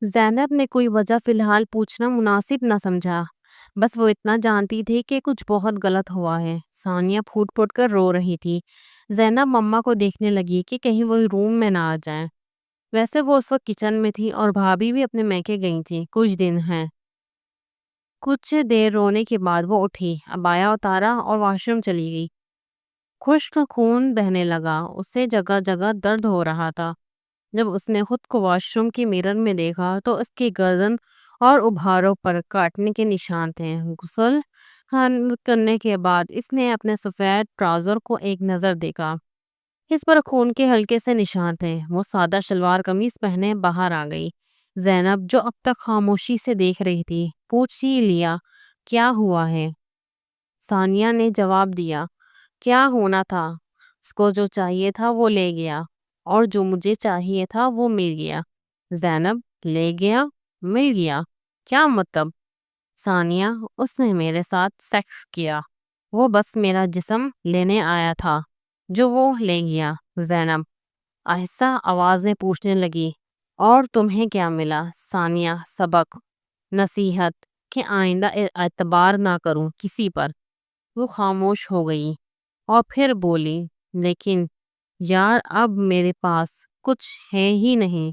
زینب نے کوئی وجہ فی الحال پوچھنا مناسب نہ سمجھا، بس وہ اتنا جانتی تھی کہ کچھ بہت غلط ہوا ہے۔ ثانیہ پھوٹ پھوٹ کر رو رہی تھی۔ زینب مما کو دیکھنے لگی کہ کہیں وہ روم میں نہ آ جائیں۔ ویسے وہ اس وقت کچن میں تھی اور بھابھی بھی اپنے میکے گئی تھی، کچھ دن ہیں۔ کچھ دیر رونے کے بعد وہ اٹھی، عبایا اتارا اور واش روم چلی گئی۔ خشک خون بہنے لگا، اسے جگہ جگہ درد ہو رہا تھا۔ جب اس نے خود کو واش روم کے میرر میں دیکھا تو اس کی گردن اور ابھاروں پر کاٹنے کے نشان تھے۔ غسل کرنے کے بعد اس نے اپنے سفید ٹراؤزر کو ایک نظر دیکھا۔ اس پر خون کے ہلکے سے نشان تھے۔ وہ سادہ شلوار قمیص پہنے باہر آ گئی۔ زینب جو اب تک خاموشی سے دیکھ رہی تھی، پوچھ ہی لیا، کیا ہوا ہے؟ ثانیہ نے جواب دیا، کیا ہونا تھا؟ اس کو جو چاہیے تھا وہ لے گیا، اور جو مجھے چاہیے تھا وہ مل گیا۔ زینب، لے گیا؟ مل گیا؟ کیا مطلب؟ ثانیہ، اس نے میرے ساتھ سیکس کیا۔ وہ بس میرا جسم لینے آیا تھا، جو وہ لے گیا۔ زینب آہستہ آواز میں پوچھنے لگی، اور تمہیں کیا ملا؟ ثانیہ، سبق، نصیحت، کہ آئندہ اعتبار نہ کروں کسی پر۔ وہ خاموش ہو گئی اور پھر بولی، لیکن یار اب میرے پاس کچھ ہے ہی نہیں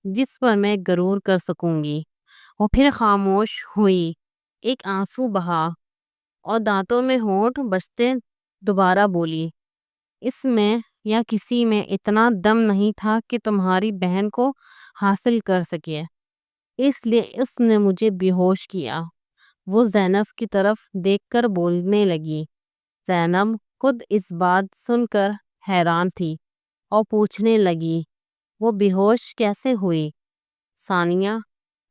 جس پر میں غرور کر سکوں گی۔ وہ پھر خاموش ہوئی، ایک آنسو بہا اور دانتوں میں ہونٹ بجتے دوبارہ بولی، اس میں یا کسی میں اتنا دم نہیں تھا کہ تمہاری بہن کو حاصل کر سکے، اس لیے اس نے مجھے بے ہوش کیا۔ وہ زینب کی طرف دیکھ کر بولنے لگی۔ زینب خود اس بات سن کر حیران تھی اور پوچھنے لگی، وہ بے ہوش کیسے ہوئی؟ ثانیہ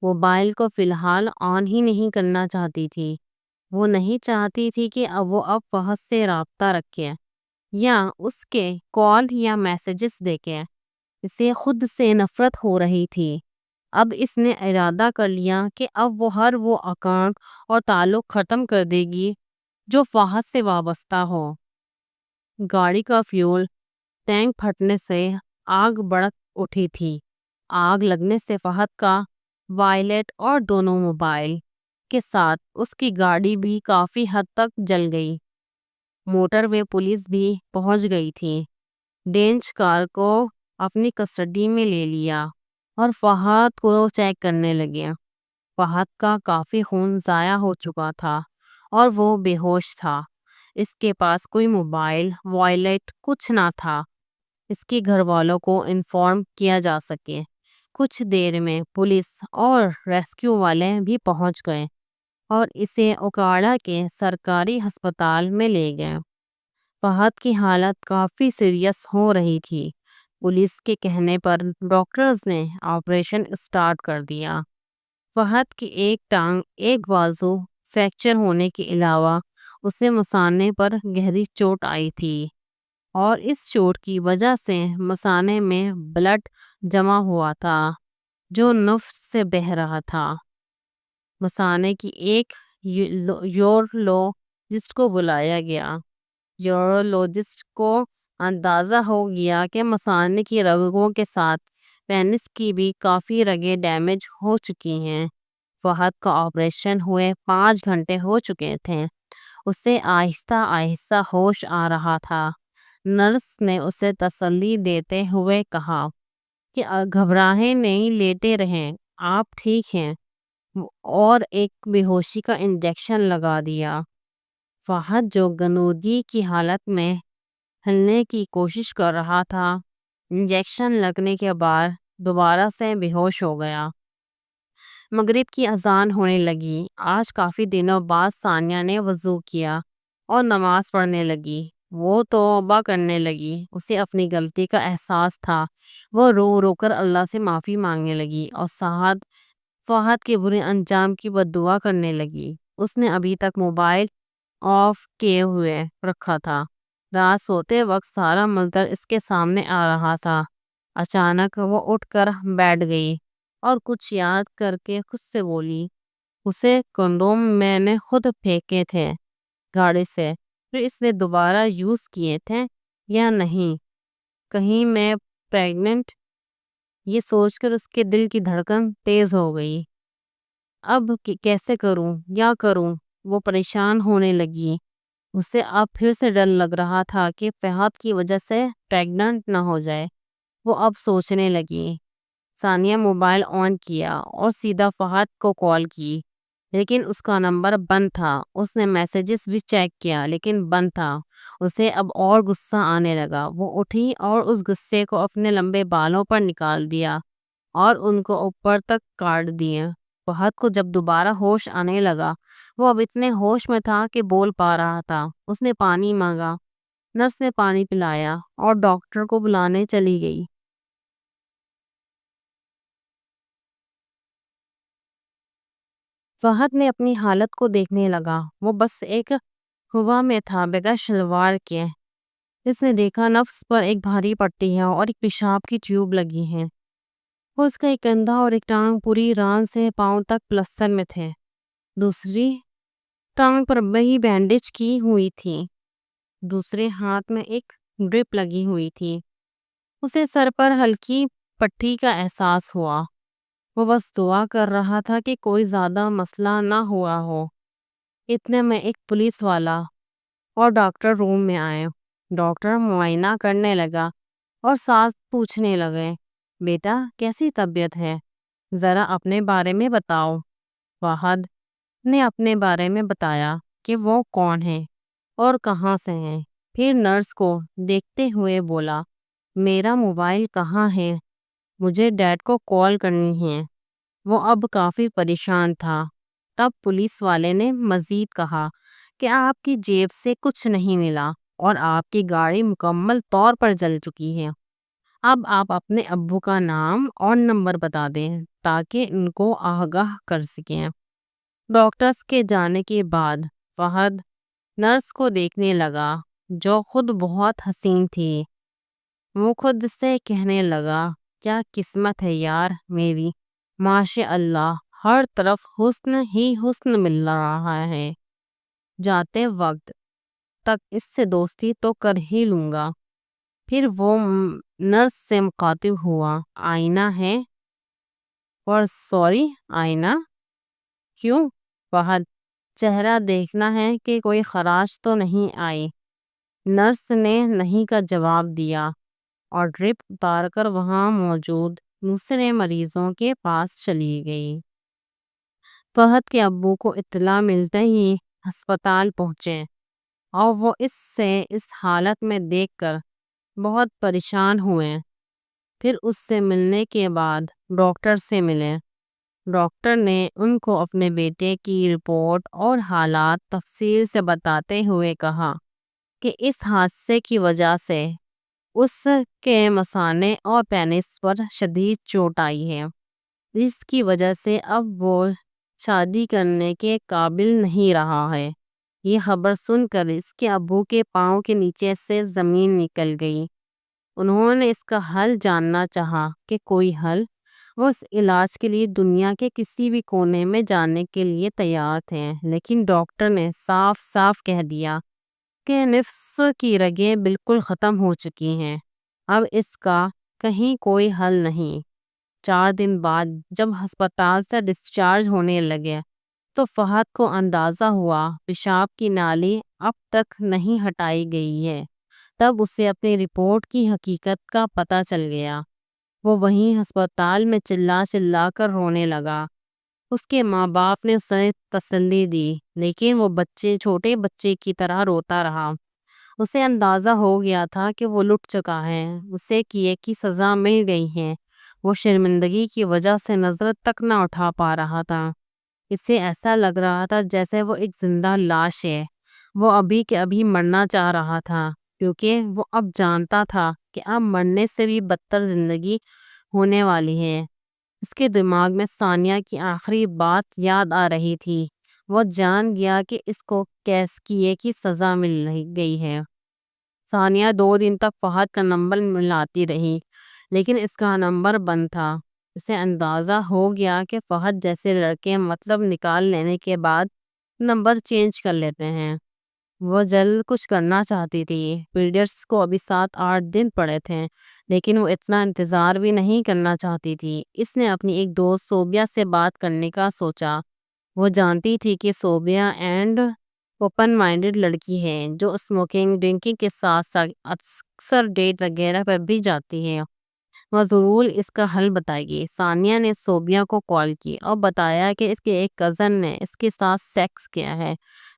موبائل کو فی الحال آن ہی نہیں کرنا چاہتی تھی۔ وہ نہیں چاہتی تھی کہ وہ اب فہد سے رابطہ رکھے یا اس کے کال یا میسیجز دیکھے۔ اسے خود سے نفرت ہو رہی تھی۔ اب اس نے ارادہ کر لیا کہ اب وہ ہر وہ اکاؤنٹ اور تعلق ختم کر دے گی جو فہد سے وابستہ ہو۔ گاڑی کا فیول ٹینک پھٹنے سے آگ بھڑک اٹھی تھی۔ آگ لگنے سے فہد کا وائلیٹ اور دونوں موبائل کے ساتھ اس کی گاڑی بھی کافی حد تک جل گئی۔ موٹر وے پولیس بھی پہنچ گئی تھی۔ ڈینچ کار کو اپنی کسٹڈی میں لے لیا اور فہد کو چیک کرنے لگے۔ فہد کا کافی خون ضائع ہو چکا تھا اور وہ بے ہوش تھا۔ اس کے پاس کوئی موبائل، وائلیٹ کچھ نہ تھا۔ اس کے گھر والوں کو انفارم کیا جا سکے۔ کچھ دیر میں پولیس اور ریسکیو والے بھی پہنچ گئے اور اسے اوکاڑا کے سرکاری ہسپتال میں لے گئے۔ فہد کی حالت کافی سیریس ہو رہی تھی۔ پولیس کے کہنے پر ڈاکٹرز نے آپریشن اسٹارٹ کر دیا۔ فہد کی ایک ٹانگ، ایک بازو فریکچر ہونے کے علاوہ اسے مثانے پر گہری چوٹ آئی تھی اور اس چوٹ کی وجہ سے مثانے میں بلڈ جمع ہوا تھا جو نفس سے بہہ رہا تھا۔ مثانے کی ایک یورولوجسٹ کو بلایا گیا۔ یورولوجسٹ کو اندازہ ہو گیا کہ مثانے کی رگوں کے ساتھ پینس کی بھی کافی رگیں ڈیمیج ہو چکی ہیں۔ فہد کا آپریشن ہوئے 5 گھنٹے ہو چکے تھے۔ اسے آہستہ آہستہ ہوش آ رہا تھا۔ نرس نے اسے تسلی دیتے ہوئے کہا کہ گھبرائیں نہیں، لیٹے رہیں، آپ ٹھیک ہیں، اور ایک بے ہوشی کا انجیکشن لگا دیا۔ فہد جو غنودگی کی حالت میں ہلنے کی کوشش کر رہا تھا، انجیکشن لگنے کے بعد دوبارہ سے بے ہوش ہو گیا۔ مغرب کی اذان ہونے لگی۔ آج کافی دنوں بعد ثانیہ نے وضو کیا اور نماز پڑھنے لگی۔ وہ توبہ کرنے لگی۔ اسے اپنی غلطی کا احساس تھا۔ وہ رو رو کر اللہ سے معافی مانگنے لگی اور فہد کے برے انجام کی بد دعا کرنے لگی۔ اس نے ابھی تک موبائل آف کیے ہوئے رکھا تھا۔ رات سوتے وقت سارا منظر اس کے سامنے آ رہا تھا۔ اچانک وہ اٹھ کر بیٹھ گئی اور کچھ یاد کر کے خود سے بولی، اسے کنڈوم میں نے خود پھینکے تھے گاڑی سے، پھر اس نے دوبارہ یوز کیے تھے یا نہیں؟ کہیں میں پریگننٹ یہ سوچ کر اس کے دل کی دھڑکن تیز ہو گئی۔ اب کیسے کروں یا کروں؟ وہ پریشان ہونے لگی۔ اسے اب پھر سے ڈر لگ رہا تھا کہ فہد کی وجہ سے پریگننٹ نہ ہو جائے۔ وہ اب سوچنے لگی۔ ثانیہ موبائل آن کیا اور سیدھا فہد کو کال کی، لیکن اس کا نمبر بند تھا۔ اس نے میسیجز بھی چیک کیا لیکن بند تھا۔ اسے اب اور غصہ آنے لگا۔ وہ اٹھی اور اس غصے کو اپنے لمبے بالوں پر نکال دیا اور ان کو اوپر تک کاٹ دیے۔ فہد کو جب دوبارہ ہوش آنے لگا، وہ اب اتنے ہوش میں تھا کہ بول پا رہا تھا۔ اس نے پانی مانگا، نرس نے پانی پلایا اور ڈاکٹر کو بلانے چلی گئی۔ فہد نے اپنی حالت کو دیکھنے لگا۔ وہ بس ایک ہوا میں تھا بغیر شلوار کے۔ اس نے دیکھا نفس پر ایک بھاری پٹی ہے اور ایک پیشاب کی ٹیوب لگی ہے۔ وہ اس کا ایک کندھا اور ایک ٹانگ پوری ران سے پاؤں تک پلستر میں تھے۔ دوسری ٹانگ پر وہی بینڈیج کی ہوئی تھی۔ دوسرے ہاتھ میں ایک ڈرپ لگی ہوئی تھی۔ اسے سر پر ہلکی پٹی کا احساس ہوا۔ وہ بس دعا کر رہا تھا کہ کوئی زیادہ مسئلہ نہ ہوا ہو۔ اتنے میں ایک پولیس والا اور ڈاکٹر روم میں آئے۔ ڈاکٹر معائنہ کرنے لگا اور ساتھ پوچھنے لگے، بیٹا کیسی طبیعت ہے؟ ذرا اپنے بارے میں بتاؤ۔ فہد نے اپنے بارے میں بتایا کہ وہ کون ہے اور کہاں سے ہیں۔ پھر نرس کو دیکھتے ہوئے بولا، میرا موبائل کہاں ہے؟ مجھے ڈیڈ کو کال کرنی ہے۔ وہ اب کافی پریشان تھا۔ تب پولیس والے نے مزید کہا کہ آپ کی جیب سے کچھ نہیں ملا اور آپ کی گاڑی مکمل طور پر جل چکی ہے۔ اب آپ اپنے ابو کا نام اور نمبر بتا دیں تاکہ ان کو آگاہ کر سکیں۔ ڈاکٹرز کے جانے کے بعد فہد نرس کو دیکھنے لگا جو خود بہت حسین تھی۔ وہ خود سے کہنے لگا، کیا قسمت ہے یار میری، ماشاء اللہ ہر طرف حسن ہی حسن مل رہا ہے۔ جاتے وقت تک اس سے دوستی تو کر ہی لوں گا۔ پھر وہ نرس سے مخاطب ہوا، آئینہ ہے؟ اور سوری آئینہ کیوں؟ فہد، چہرہ دیکھنا ہے کہ کوئی خراش تو نہیں آئی۔ نرس نے نہیں کا جواب دیا اور ڈرپ اتار کر وہاں موجود دوسرے مریضوں کے پاس چلی گئی۔ فہد کے ابو کو اطلاع ملتے ہی ہسپتال پہنچے اور وہ اس حالت میں دیکھ کر بہت پریشان ہوئے۔ پھر اس سے ملنے کے بعد ڈاکٹر سے ملے۔ ڈاکٹر نے ان کو اپنے بیٹے کی رپورٹ اور حالات تفصیل سے بتاتے ہوئے کہا کہ اس حادثے کی وجہ سے اس کے مثانے اور پینس پر شدید چوٹ آئی ہے۔ اس کی وجہ سے اب وہ شادی کرنے کے قابل نہیں رہا ہے۔ یہ خبر سن کر اس کے ابو کے پاؤں کے نیچے سے زمین نکل گئی۔ انہوں نے اس کا حل جاننا چاہا کہ کوئی حل۔ وہ اس علاج کے لیے دنیا کے کسی بھی کونے میں جانے کے لیے تیار تھے، لیکن ڈاکٹر نے صاف صاف کہہ دیا کہ نفس کی رگیں بالکل ختم ہو چکی ہیں، اب اس کا کہیں کوئی حل نہیں۔ 4 دن بعد جب ہسپتال سے ڈسچارج ہونے لگے تو فہد کو اندازہ ہوا پیشاب کی نالی اب تک نہیں ہٹائی گئی ہے۔ تب اسے اپنی رپورٹ کی حقیقت کا پتہ چل گیا۔ وہ وہیں ہسپتال میں چلا چلا کر رونے لگا۔ اس کے ماں باپ نے اسے تسلی دی، لیکن وہ چھوٹے بچے کی طرح روتا رہا۔ اسے اندازہ ہو گیا تھا کہ وہ لٹ چکا ہے، اسے کیے کی سزا مل گئی ہے۔ وہ شرمندگی کی وجہ سے نظر تک نہ اٹھا پا رہا تھا۔ اسے ایسا لگ رہا تھا جیسے وہ ایک زندہ لاش ہے۔ وہ ابھی کے ابھی مرنا چاہ رہا تھا، کیونکہ وہ اب جانتا تھا کہ اب مرنے سے بھی بدتر زندگی ہونے والی ہے۔ اس کے دماغ میں ثانیہ کی آخری بات یاد آ رہی تھی۔ وہ جان گیا کہ اس کو کیس کیے کی سزا مل گئی ہے۔ ثانیہ 2 دن تک فہد کا نمبر ملاتی رہی، لیکن اس کا نمبر بند تھا۔ اسے اندازہ ہو گیا کہ فہد جیسے لڑکے مطلب نکال لینے کے بعد نمبر چینج کر لیتے ہیں۔ وہ جلد کچھ کرنا چاہتی تھی۔ پیریڈس کو ابھی 7-8 دن پڑے تھے، لیکن وہ اتنا انتظار بھی نہیں کرنا چاہتی تھی۔ اس نے اپنی ایک دوست صوبیہ سے بات کرنے کا سوچا۔ وہ جانتی تھی کہ صوبیہ اینڈ اوپن مائنڈڈ لڑکی ہے جو اسموکنگ ڈرنکنگ کے ساتھ ساتھ اکثر ڈیٹ وغیرہ پر بھی جاتی ہے۔ وہ ضرور اس کا حل بتائے گی۔ ثانیہ نے صوبیہ کو کال کی اور بتایا کہ اس کے ایک کزن نے اس کے ساتھ سیکس کیا ہے،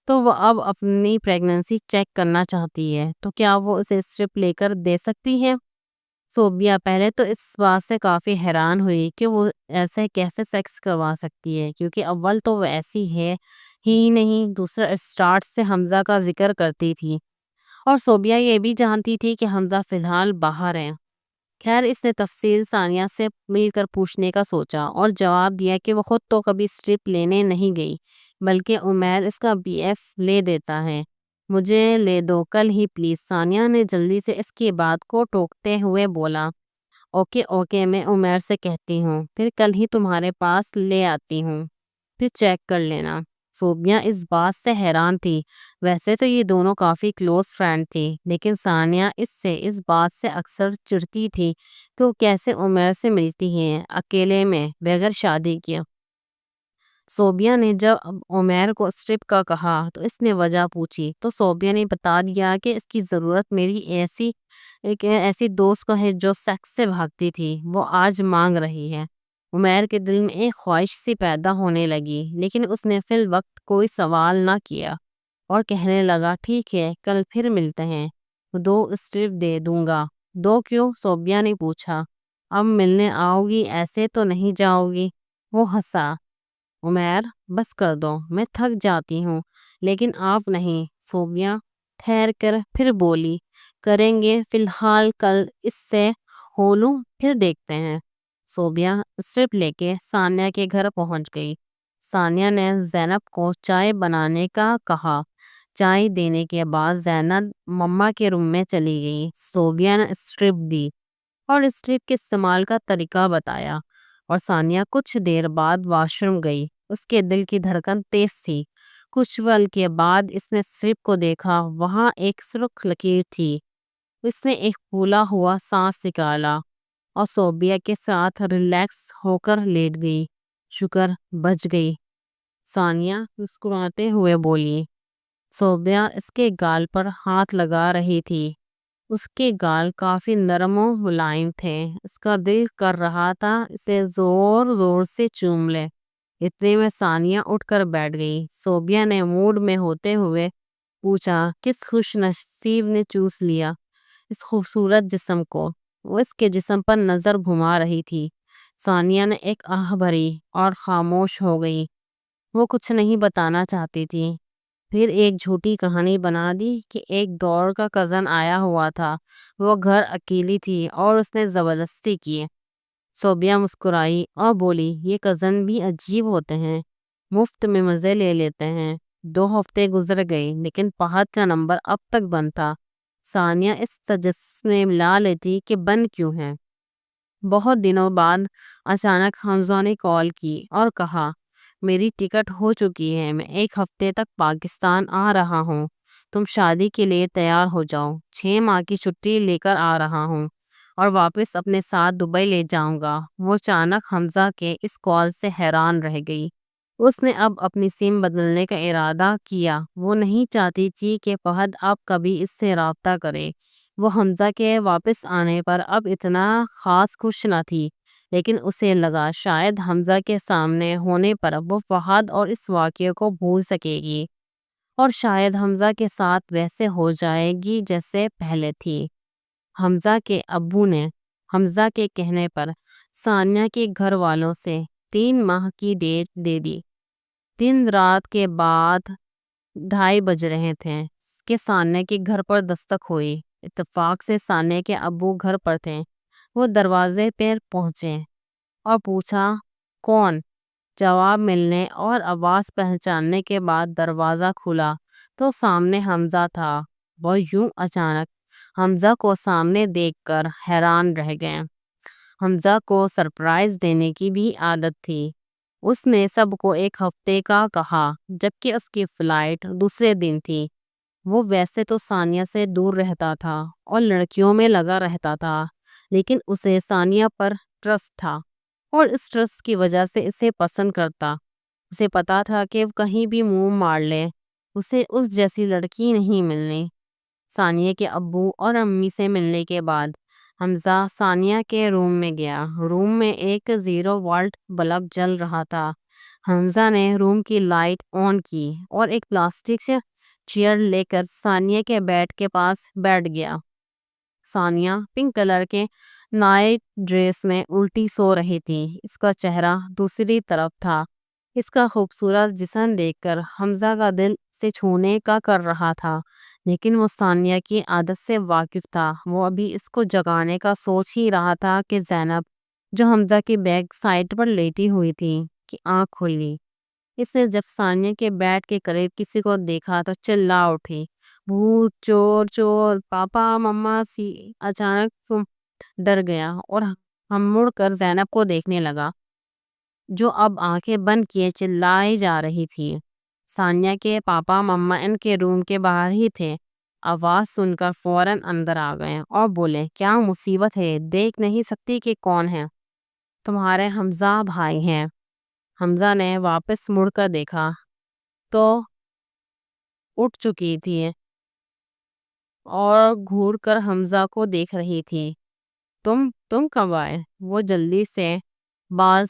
تو وہ اب اپنی پریگننسی چیک کرنا چاہتی ہے، تو کیا وہ اسے اسٹرپ لے کر دے سکتی ہے۔ صوبیہ پہلے تو اس بات سے کافی حیران ہوئی کہ وہ ایسے کیسے سیکس کروا سکتی ہے، کیونکہ اول تو وہ ایسی ہے ہی نہیں، دوسرا اسٹارٹ سے حمزہ کا ذکر کرتی تھی، اور صوبیہ یہ بھی جانتی تھی کہ حمزہ فی الحال باہر ہے۔ خیر، اس نے تفصیل ثانیہ سے مل کر پوچھنے کا سوچا اور جواب دیا کہ وہ خود تو کبھی اسٹرپ لینے نہیں گئی، بلکہ عمیر اس کا بی ایف لے دیتا ہے۔ مجھے لے دو کل ہی پلیز۔ ثانیہ نے جلدی سے اس کی بات کو ٹوکتے ہوئے بولا۔ اوکے اوکے، میں عمیر سے کہتی ہوں، پھر کل ہی تمہارے پاس لے آتی ہوں، پھر چیک کر لینا۔ صوبیہ اس بات سے حیران تھی۔ ویسے تو یہ دونوں کافی کلوز فرینڈ تھی، لیکن ثانیہ اس بات سے اکثر چڑھتی تھی کہ وہ کیسے عمیر سے ملتی ہیں اکیلے میں بغیر شادی کیے۔ صوبیہ نے جب عمیر کو اسٹرپ کا کہا تو اس نے وجہ پوچھی، تو صوبیہ نے بتا دیا کہ اس کی ضرورت میری ایک ایسی دوست کو ہے جو سیکس سے بھاگتی تھی، وہ آج مانگ رہی ہے۔ عمیر کے دل میں ایک خواہش سی پیدا ہونے لگی، لیکن اس نے فی الوقت کوئی سوال نہ کیا اور کہنے لگا، ٹھیک ہے، کل پھر ملتے ہیں، 2 اسٹرپ دے دوں گا۔ 2 کیوں؟ صوبیہ نے پوچھا۔ اب ملنے آؤ گی، ایسے تو نہیں جاؤ گی؟ وہ ہنسا۔ عمیر، بس کر دو، میں تھک جاتی ہوں، لیکن آپ نہیں۔ صوبیہ ٹھہر کر پھر بولی، کریں گے، فی الحال کل اس سے ہو لوں، پھر دیکھتے ہیں۔ صوبیہ اسٹرپ لے کے ثانیہ کے گھر پہنچ گئی۔ ثانیہ نے زینب کو چائے بنانے کا کہا۔ چائے دینے کے بعد زینب مما کے روم میں چلی گئی۔ صوبیہ نے اسٹرپ دی اور اسٹرپ کے استعمال کا طریقہ بتایا، اور ثانیہ کچھ دیر بعد واش روم گئی۔ اس کے دل کی دھڑکن تیز تھی۔ کچھ پل کے بعد اس نے اسٹرپ کو دیکھا، وہاں ایک سرخ لکیر تھی۔ اس نے ایک پھولا ہوا سانس نکالا اور صوبیہ کے ساتھ ریلیکس ہو کر لیٹ گئی۔ شکر، بچ گئی، ثانیہ مسکراتے ہوئے بولی۔ صوبیہ اس کے گال پر ہاتھ لگا رہی تھی۔ اس کے گال کافی نرم و ملائم تھے۔ اس کا دل کر رہا تھا اسے زور زور سے چوم لے۔ اتنے میں ثانیہ اٹھ کر بیٹھ گئی۔ صوبیہ نے موڈ میں ہوتے ہوئے پوچھا، کس خوش نصیب نے چوس لیا اس خوبصورت جسم کو؟ وہ اس کے جسم پر نظر گھما رہی تھی۔ ثانیہ نے ایک آہ بھری اور خاموش ہو گئی۔ وہ کچھ نہیں بتانا چاہتی تھی، پھر ایک جھوٹی کہانی بنا دی کہ ایک دور کا کزن آیا ہوا تھا، وہ گھر اکیلی تھی اور اس نے زبردستی کی۔ صوبیہ مسکرائی اور بولی، یہ کزن بھی عجیب ہوتے ہیں، مفت میں مزے لے لیتے ہیں۔ 2 ہفتے گزر گئے، لیکن فہد کا نمبر اب تک بند تھا۔ ثانیہ اس تجسس میں ملا لیتی کہ بند کیوں ہے۔ بہت دنوں بعد اچانک حمزہ نے کال کی اور کہا، میری ٹکٹ ہو چکی ہے، میں 1 ہفتے تک پاکستان آ رہا ہوں، تم شادی کے لیے تیار ہو جاؤ۔ 6 ماہ کی چھٹی لے کر آ رہا ہوں اور واپس اپنے ساتھ دبئی لے جاؤں گا۔ وہ اچانک حمزہ کے اس کال سے حیران رہ گئی۔ اس نے اب اپنی سم بدلنے کا ارادہ کیا۔ وہ نہیں چاہتی تھی کہ فہد اب کبھی اس سے رابطہ کرے۔ وہ حمزہ کے واپس آنے پر اب اتنا خاص خوش نہ تھی، لیکن اسے لگا شاید حمزہ کے سامنے ہونے پر وہ فہد اور اس واقعے کو بھول سکے گی، اور شاید حمزہ کے ساتھ ویسے ہو جائے گی جیسے پہلے تھی۔ حمزہ کے ابو نے حمزہ کے کہنے پر ثانیہ کے گھر والوں سے 3 ماہ کی ڈیٹ دے دی۔ دن رات کے بعد 2:30 بج رہے تھے کہ ثانیہ کے گھر پر دستک ہوئی۔ اتفاق سے ثانیہ کے ابو گھر پر تھے۔ وہ دروازے پر پہنچے اور پوچھا، کون؟ جواب ملنے اور آواز پہچاننے کے بعد دروازہ کھلا تو سامنے حمزہ تھا۔ وہ یوں اچانک حمزہ کو سامنے دیکھ کر حیران رہ گئے۔ حمزہ کو سرپرائز دینے کی بھی عادت تھی۔ اس نے سب کو 1 ہفتے کا کہا، جبکہ اس کی فلائٹ دوسرے دن تھی۔ وہ ویسے تو ثانیہ سے دور رہتا تھا اور لڑکیوں میں لگا رہتا تھا، لیکن اسے ثانیہ پر ٹرسٹ تھا اور اس ٹرسٹ کی وجہ سے اسے پسند کرتا۔ اسے پتا تھا کہ وہ کہیں بھی منہ مار لے، اسے اس جیسی لڑکی نہیں ملنی۔ ثانیہ کے ابو اور امی سے ملنے کے بعد حمزہ ثانیہ کے روم میں گیا۔ روم میں ایک 0 وولٹ بلب جل رہا تھا۔ حمزہ نے روم کی لائٹ آن کی اور ایک پلاسٹک سے چیئر لے کر ثانیہ کے بیڈ کے پاس بیٹھ گیا۔ ثانیہ پنک کلر کے نائٹ ڈریس میں الٹی سو رہی تھی، اس کا چہرہ دوسری طرف تھا۔ اس کا خوبصورت جسم دیکھ کر حمزہ کا دل سے چھونے کا کر رہا تھا، لیکن وہ ثانیہ کی عادت سے واقف تھا۔ وہ ابھی اس کو جگانے کا سوچ ہی رہا تھا کہ زینب، جو حمزہ کی بیک سائڈ پر لیٹی ہوئی تھی، کی آنکھ کھلی۔ اس نے جب ثانیہ کے بیڈ کے قریب کسی کو دیکھا تو چلا اٹھی، بھوت، چور، چور، پاپا، مما سی۔ اچانک ڈر گیا اور ہم مڑ کر زینب کو دیکھنے لگا، جو اب آنکھیں بند کیے چلائی جا رہی تھی۔ ثانیہ کے پاپا مما ان کے روم کے باہر ہی تھے۔ آواز سن کر فوراً اندر آ گئے اور بولے، کیا مصیبت ہے؟ دیکھ نہیں سکتی کہ کون ہے؟ تمہارے حمزہ بھائی ہیں۔ حمزہ نے واپس مڑ کر دیکھا تو اٹھ چکی تھی اور گھور کر حمزہ کو دیکھ رہی تھی۔ تم کب آئے؟ وہ جلدی سے بال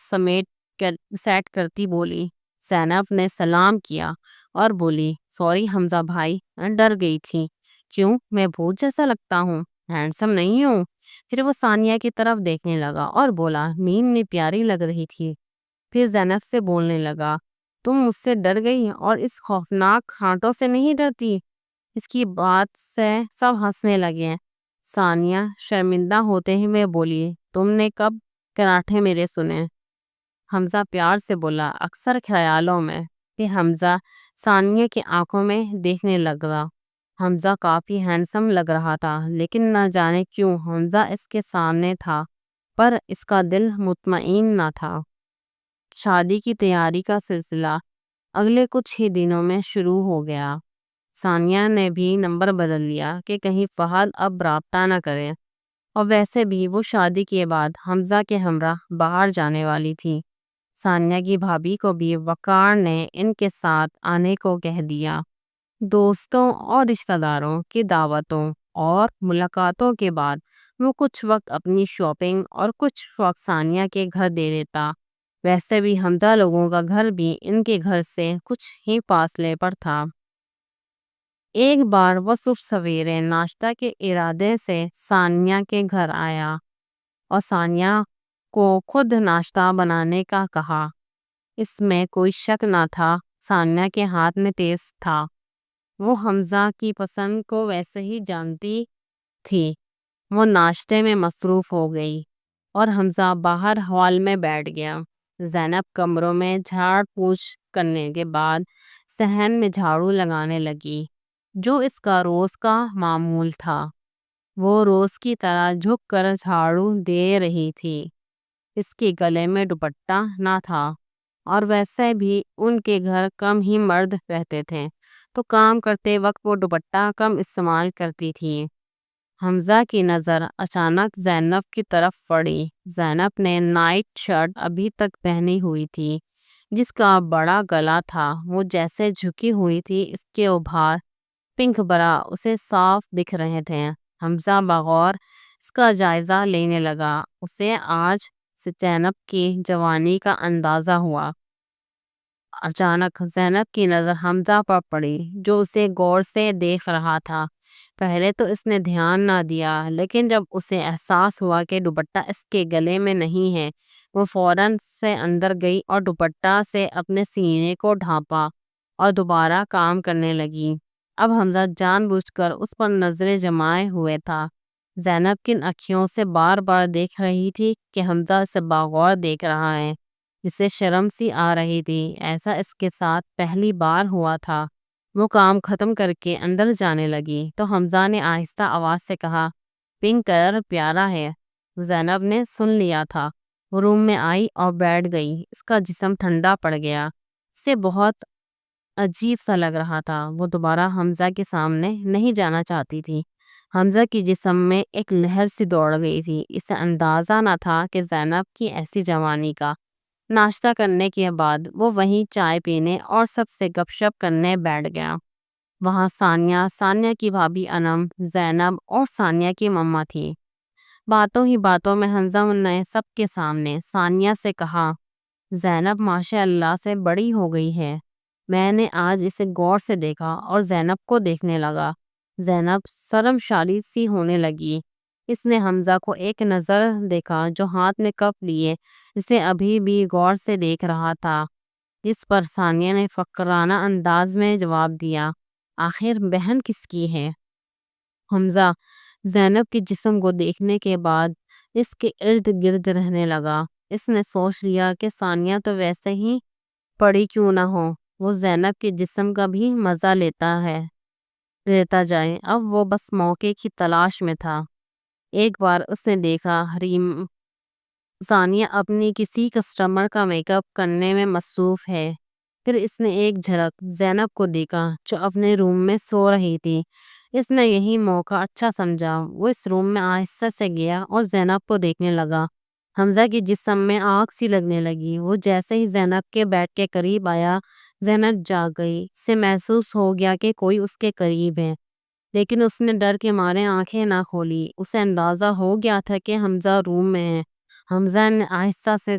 سیٹ کرتی بولی۔ زینب نے سلام کیا اور بولی، سوری حمزہ بھائی، ڈر گئی تھی۔ کیوں؟ میں بھوت جیسا لگتا ہوں؟ ہینڈسم نہیں ہوں؟ پھر وہ ثانیہ کی طرف دیکھنے لگا اور بولا، نیند میں پیاری لگ رہی تھی۔ پھر زینب سے بولنے لگا، تم مجھ سے ڈر گئی اور اس خوفناک کانٹوں سے نہیں ڈرتی؟ اس کی بات سے سب ہنسنے لگے۔ ثانیہ شرمندہ ہوتے ہوئے بولی، تم نے کب کراٹے میرے سنے؟ حمزہ پیار سے بولا، اکثر خیالوں میں۔ پھر حمزہ ثانیہ کی آنکھوں میں دیکھنے لگا۔ حمزہ کافی ہینڈسم لگ رہا تھا، لیکن نہ جانے کیوں حمزہ اس کے سامنے تھا پر اس کا دل مطمئن نہ تھا۔ شادی کی تیاری کا سلسلہ اگلے کچھ ہی دنوں میں شروع ہو گیا۔ ثانیہ نے بھی نمبر بدل لیا کہ کہیں فہد اب رابطہ نہ کرے، اور ویسے بھی وہ شادی کے بعد حمزہ کے ہمراہ باہر جانے والی تھی۔ ثانیہ کی بھابھی کو بھی وقار نے ان کے ساتھ آنے کو کہہ دیا۔ دوستوں اور رشتہ داروں کی دعوتوں اور ملاقاتوں کے بعد وہ کچھ وقت اپنی شاپنگ اور کچھ وقت ثانیہ کے گھر دے دیتا۔ ویسے بھی حمزہ لوگوں کا گھر بھی ان کے گھر سے کچھ ہی فاصلے پر تھا۔ ایک بار وہ صبح سویرے ناشتہ کے ارادے سے ثانیہ کے گھر آیا اور ثانیہ کو خود ناشتہ بنانے کا کہا۔ اس میں کوئی شک نہ تھا، ثانیہ کے ہاتھ میں ٹیسٹ تھا۔ وہ حمزہ کی پسند کو ویسے ہی جانتی تھی۔ وہ ناشتے میں مصروف ہو گئی اور حمزہ باہر ہال میں بیٹھ گیا۔ زینب کمروں میں جھاڑ پوچھ کرنے کے بعد صحن میں جھاڑو لگانے لگی، جو اس کا روز کا معمول تھا۔ وہ روز کی طرح جھک کر جھاڑو دے رہی تھی۔ اس کے گلے میں دوپٹہ نہ تھا، اور ویسے بھی ان کے گھر کم ہی مرد رہتے تھے، تو کام کرتے وقت وہ دوپٹہ کم استعمال کرتی تھی۔ حمزہ کی نظر اچانک زینب کی طرف پڑی۔ زینب نے نائٹ شرٹ ابھی تک پہنی ہوئی تھی، جس کا بڑا گلا تھا۔ وہ جیسے جھکی ہوئی تھی، اس کے ابھار پنک برا اسے صاف دکھ رہے تھے۔ حمزہ بغور اس کا جائزہ لینے لگا۔ اسے آج سے زینب کی جوانی کا اندازہ ہوا۔ اچانک زینب کی نظر حمزہ پر پڑی، جو اسے غور سے دیکھ رہا تھا۔ پہلے تو اس نے دھیان نہ دیا، لیکن جب اسے احساس ہوا کہ دوپٹہ اس کے گلے میں نہیں ہے، وہ فوراً سے اندر گئی اور دوپٹہ سے اپنے سینے کو ڈھانپا اور دوبارہ کام کرنے لگی۔ اب حمزہ جان بوجھ کر اس پر نظریں جمائے ہوئے تھا۔ زینب کن اکھیوں سے بار بار دیکھ رہی تھی کہ حمزہ اسے بغور دیکھ رہا ہے، جسے شرم سی آ رہی تھی۔ ایسا اس کے ساتھ پہلی بار ہوا تھا۔ وہ کام ختم کر کے اندر جانے لگی تو حمزہ نے آہستہ آواز سے کہا، پنک کلر پیارا ہے۔ زینب نے سن لیا تھا۔ وہ روم میں آئی اور بیٹھ گئی۔ اس کا جسم ٹھنڈا پڑ گیا۔ اسے بہت عجیب سا لگ رہا تھا۔ وہ دوبارہ حمزہ کے سامنے نہیں جانا چاہتی تھی۔ حمزہ کی جسم میں ایک لہر سی دوڑ گئی تھی۔ اسے اندازہ نہ تھا کہ زینب کی ایسی جوانی کا۔ ناشتہ کرنے کے بعد وہ وہیں چائے پینے اور سب سے گپ شپ کرنے بیٹھ گیا۔ وہاں ثانیہ کی بھابھی انم، زینب اور ثانیہ کی مما تھی۔ باتوں ہی باتوں میں حمزہ نے سب کے سامنے ثانیہ سے کہا، زینب ماشاء اللہ سے بڑی ہو گئی ہے۔ میں نے آج اسے غور سے دیکھا اور زینب کو دیکھنے لگا۔ زینب شرمساری سی ہونے لگی۔ اس نے حمزہ کو ایک نظر دیکھا جو ہاتھ میں کپ لیے اسے ابھی بھی غور سے دیکھ رہا تھا۔ اس پر ثانیہ نے فقرانہ انداز میں جواب دیا، آخر بہن کس کی ہے؟ حمزہ زینب کے جسم کو دیکھنے کے بعد اس کے ارد گرد رہنے لگا۔ اس نے سوچ لیا کہ ثانیہ تو ویسے ہی پڑی کیوں نہ ہو، وہ زینب کے جسم کا بھی مزہ لیتا جائے۔ اب وہ بس موقع کی تلاش میں تھا۔ ایک بار اس نے دیکھا ثانیہ اپنی کسی کسٹمر کا میک اپ کرنے میں مصروف ہے۔ پھر اس نے ایک جھلک زینب کو دیکھا جو اپنے روم میں سو رہی تھی۔ اس نے یہی موقع اچھا سمجھا۔ وہ اس روم میں آہستہ سے گیا اور زینب کو دیکھنے لگا۔ حمزہ کی جسم میں آگ سی لگنے لگی۔ وہ جیسے ہی زینب کے بیڈ کے قریب آیا، زینب جاگ گئی۔ اسے محسوس ہو گیا کہ کوئی اس کے قریب ہے، لیکن اس نے ڈر کے مارے آنکھیں نہ کھولی۔ اسے اندازہ ہو گیا تھا کہ حمزہ روم میں ہے۔ حمزہ نے آہستہ سے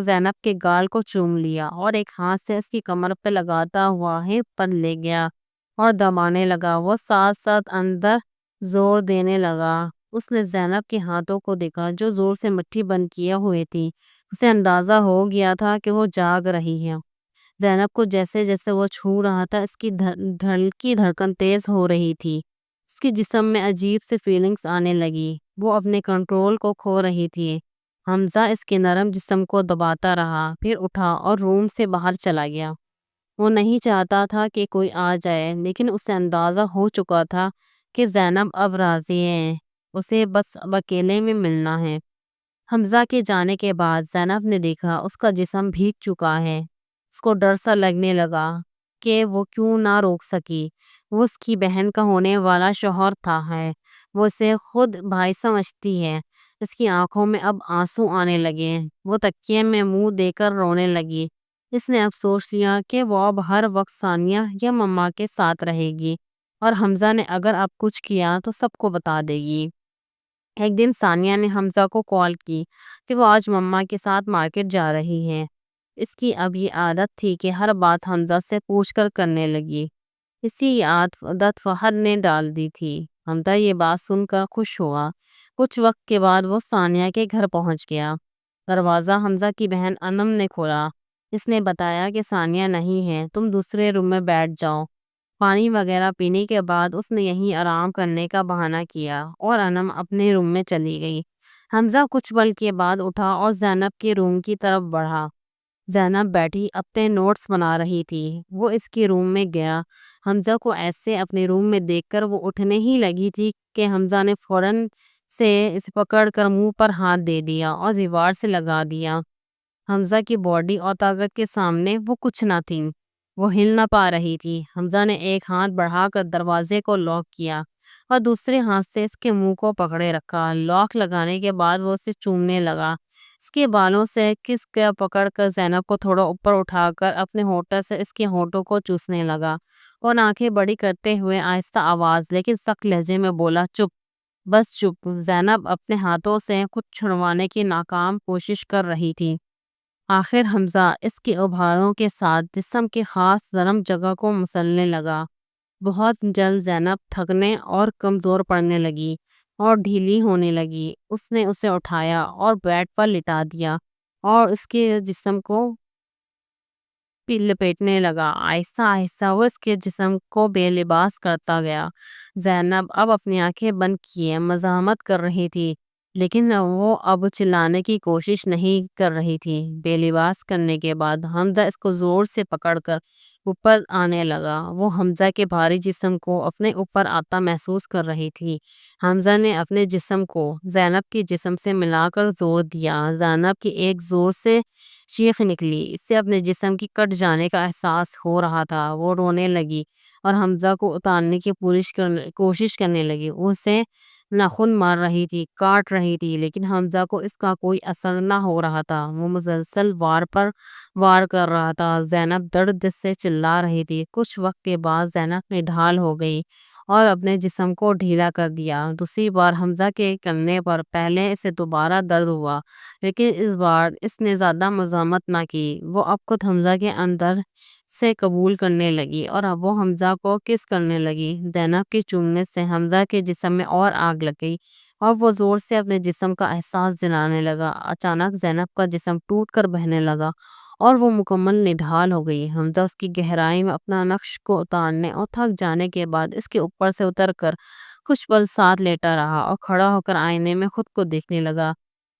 زینب کے گال کو چوم لیا اور ایک ہاتھ سے اس کی کمر پہ لگاتا ہوا ہپ پر لے گیا اور دبانے لگا۔ وہ ساتھ ساتھ اندر زور دینے لگا۔ اس نے زینب کے ہاتھوں کو دیکھا جو زور سے مٹھی بند کیے ہوئے تھی۔ اسے اندازہ ہو گیا تھا کہ وہ جاگ رہی ہے۔ زینب کو جیسے جیسے وہ چھو رہا تھا اس کی دھڑکن تیز ہو رہی تھی۔ اس کی جسم میں عجیب سی فیلنگز آنے لگی۔ وہ اپنے کنٹرول کو کھو رہی تھی۔ حمزہ اس کے نرم جسم کو دباتا رہا، پھر اٹھا اور روم سے باہر چلا گیا۔ وہ نہیں چاہتا تھا کہ کوئی آ جائے، لیکن اسے اندازہ ہو چکا تھا کہ زینب اب راضی ہے۔ اسے بس اب اکیلے میں ملنا ہے۔ حمزہ کے جانے کے بعد زینب نے دیکھا اس کا جسم بھیگ چکا ہے۔ اس کو ڈر سا لگنے لگا کہ وہ کیوں نہ روک سکی۔ وہ اس کی بہن کا ہونے والا شوہر تھا ہے۔ وہ اسے خود بھائی سمجھتی ہے۔ اس کی آنکھوں میں اب آنسو آنے لگے۔ وہ تکیے میں منہ دے کر رونے لگی۔ اس نے اب سوچ لیا کہ وہ اب ہر وقت ثانیہ یا مما کے ساتھ رہے گی، اور حمزہ نے اگر اب کچھ کیا تو سب کو بتا دے گی۔ ایک دن ثانیہ نے حمزہ کو کال کی کہ وہ آج مما کے ساتھ مارکیٹ جا رہی ہے۔ اس کی اب یہ عادت تھی کہ ہر بات حمزہ سے پوچھ کر کرنے لگی۔ اسی عادت فہد نے ڈال دی تھی۔ حمزہ یہ بات سن کر خوش ہوا۔ کچھ وقت کے بعد وہ ثانیہ کے گھر پہنچ گیا۔ دروازہ حمزہ کی بہن انم نے کھولا۔ اس نے بتایا کہ ثانیہ نہیں ہے، تم دوسرے روم میں بیٹھ جاؤ۔ پانی وغیرہ پینے کے بعد اس نے یہیں آرام کرنے کا بہانہ کیا اور انم اپنے روم میں چلی گئی۔ حمزہ کچھ پل کے بعد اٹھا اور زینب کے روم کی طرف بڑھا۔ زینب بیٹھی اپنے نوٹس بنا رہی تھی۔ وہ اس کے روم میں گیا۔ حمزہ کو ایسے اپنے روم میں دیکھ کر وہ اٹھنے ہی لگی تھی کہ حمزہ نے فوراً سے اسے پکڑ کر منہ پر ہاتھ دے دیا اور دیوار سے لگا دیا۔ حمزہ کی باڈی اور طاقت کے سامنے وہ کچھ نہ تھی۔ وہ ہل نہ پا رہی تھی۔ حمزہ نے ایک ہاتھ بڑھا کر دروازے کو لاک کیا اور دوسرے ہاتھ سے اس کے منہ کو پکڑے رکھا۔ لاک لگانے کے بعد وہ اسے چومنے لگا۔ اس کے بالوں سے کس کا پکڑ کر زینب کو تھوڑا اوپر اٹھا کر اپنے ہونٹوں سے اس کے ہونٹوں کو چوسنے لگا اور آنکھیں بڑی کرتے ہوئے آہستہ آواز لیکن سخت لہجے میں بولا، چپ، بس چپ۔ زینب اپنے ہاتھوں سے خود چھڑوانے کی ناکام کوشش کر رہی تھی۔ آخر حمزہ اس کے ابھاروں کے ساتھ جسم کے خاص نرم جگہ کو مسلنے لگا۔ بہت جلد زینب تھکنے اور کمزور پڑنے لگی اور ڈھیلی ہونے لگی۔ اس نے اسے اٹھایا اور بیڈ پر لٹا دیا اور اس کے جسم کو لپیٹنے لگا۔ آہستہ آہستہ وہ اس کے جسم کو بے لباس کرتا گیا۔ زینب اب اپنی آنکھیں بند کیے مزاحمت کر رہی تھی، لیکن وہ اب چلانے کی کوشش نہیں کر رہی تھی۔ بے لباس کرنے کے بعد حمزہ اس کو زور سے پکڑ کر اوپر آنے لگا۔ وہ حمزہ کے بھاری جسم کو اپنے اوپر آتا محسوس کر رہی تھی۔ حمزہ نے اپنے جسم کو زینب کے جسم سے ملا کر زور دیا۔ زینب کی ایک زور سے چیخ نکلی۔ اس سے اپنے جسم کی کٹ جانے کا احساس ہو رہا تھا۔ وہ رونے لگی اور حمزہ کو اتارنے کی کوشش کرنے لگی۔ وہ اسے ناخن مار رہی تھی، کاٹ رہی تھی، لیکن حمزہ کو اس کا کوئی اثر نہ ہو رہا تھا۔ وہ مسلسل وار پر وار کر رہا تھا۔ زینب درد سے چلا رہی تھی۔ کچھ وقت کے بعد زینب نڈھال ہو گئی اور اپنے جسم کو ڈھیلا کر دیا۔ دوسری بار حمزہ کے کرنے پر پہلے اسے دوبارہ درد ہوا، لیکن اس بار اس نے زیادہ مزاحمت نہ کی۔ وہ اب خود حمزہ کے اندر سے قبول کرنے لگی اور اب وہ حمزہ کو کس کرنے لگی۔ زینب کے چومنے سے حمزہ کے جسم میں اور آگ لگ گئی اور وہ زور سے اپنے جسم کا احساس دلانے لگا۔ اچانک زینب کا جسم ٹوٹ کر بہنے لگا اور وہ مکمل نڈھال ہو گئی۔ حمزہ اس کی گہرائی میں اپنا نقش کو اتارنے اور تھک جانے کے بعد اس کے اوپر سے اتر کر کچھ پل ساتھ لیٹا رہا اور کھڑا ہو کر آئینے میں خود کو دیکھنے لگا۔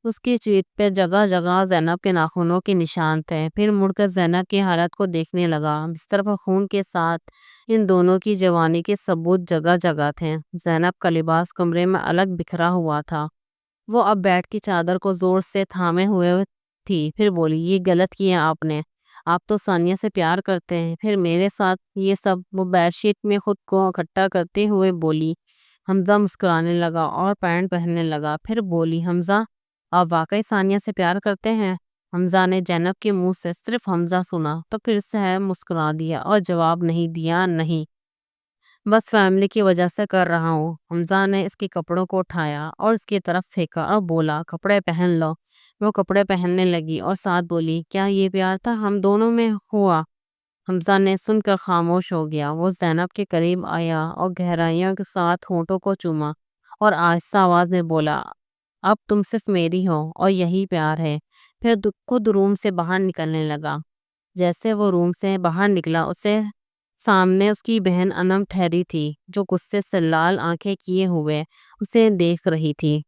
اس کی پیٹھ پہ جگہ جگہ زینب کے ناخنوں کے نشان تھے۔ پھر مڑ کر زینب کی حالت کو دیکھنے لگا۔ بستر پر خون کے ساتھ ان دونوں کی جوانی کے ثبوت جگہ جگہ تھے۔ زینب کا لباس کمرے میں الگ بکھرا ہوا تھا۔ وہ اب بیڈ کی چادر کو زور سے تھامے ہوئے تھی۔ پھر بولی، یہ غلط کیا آپ نے۔ آپ تو ثانیہ سے پیار کرتے ہیں، پھر میرے ساتھ یہ سب۔ وہ بیڈ شیٹ میں خود کو اکٹھا کرتے ہوئے بولی۔ حمزہ مسکرانے لگا اور پینٹ پہننے لگا۔ پھر بولی، حمزہ آپ واقعی ثانیہ سے پیار کرتے ہیں؟ حمزہ نے زینب کے منہ سے صرف حمزہ سنا تو پھر سے مسکرا دیا اور جواب نہیں دیا۔ نہیں، بس فیملی کی وجہ سے کر رہا ہوں۔ حمزہ نے اس کے کپڑوں کو اٹھایا اور اس کی طرف پھینکا اور بولا، کپڑے پہن لو۔ وہ کپڑے پہننے لگی اور ساتھ بولی، کیا یہ پیار تھا ہم دونوں میں ہوا؟ حمزہ نے سن کر خاموش ہو گیا۔ وہ زینب کے قریب آیا اور گہرائیوں کے ساتھ ہونٹوں کو چوما اور آہستہ آواز میں بولا، اب تم صرف میری ہو اور یہی پیار ہے۔ پھر خود روم سے باہر نکلنے لگا۔ جیسے وہ روم سے باہر نکلا، اسے سامنے اس کی بہن انم ٹھہری تھی، جو غصے سے لال آنکھیں کیے ہوئے اسے دیکھ رہی تھی۔